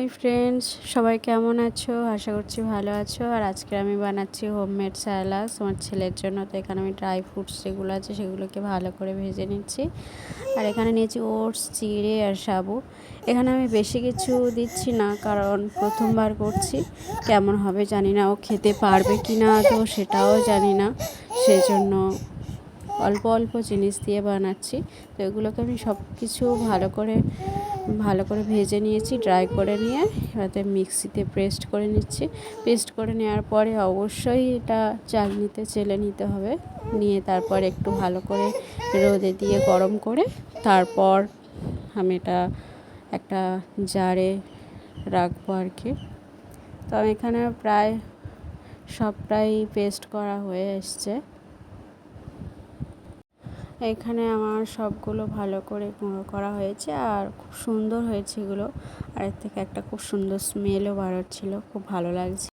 Hi friends, সবাই কেমন আছো? আশা করছি ভালো আছো। আর আজকে আমি বানাচ্ছি হোমমেড স্যালাড আমার ছেলের জন্য। তো এখানে আমি ড্রাই ফ্রুটস যেগুলো আছে সেগুলোকে ভালো করে ভেজে নিচ্ছি। আর এখানে নিয়েছি ওটস, চিড়ে আর সাবু। এখানে আমি বেশি কিছু দিচ্ছি না, কারণ প্রথমবার করছি, কেমন হবে জানি না, ও খেতে পারবে কি না তো সেটাও জানি না, সেজন্য অল্প অল্প জিনিস দিয়ে বানাচ্ছি। তো এগুলোকে আমি সব কিছু ভালো করে ভেজে নিয়েছি, ড্রাই করে নিয়ে এবারে মিক্সিতে পেস্ট করে নিচ্ছি। পেস্ট করে নেওয়ার পরে অবশ্যই এটা চালনিতে চেলে নিতে হবে। নিয়ে তারপর একটু ভালো করে রোদে দিয়ে গরম করে তারপর আমি এটা একটা জারে রাখবো আর কি। তো আমি এখানে প্রায় সবটাই পেস্ট করা হয়ে এসছে। এখানে আমার সবগুলো ভালো করে গুঁড়ো করা হয়েছে আর খুব সুন্দর হয়েছে এগুলো। আর এর থেকে একটা খুব সুন্দর স্মেলও বার হচ্ছিলো, খুব ভালো লাগছে।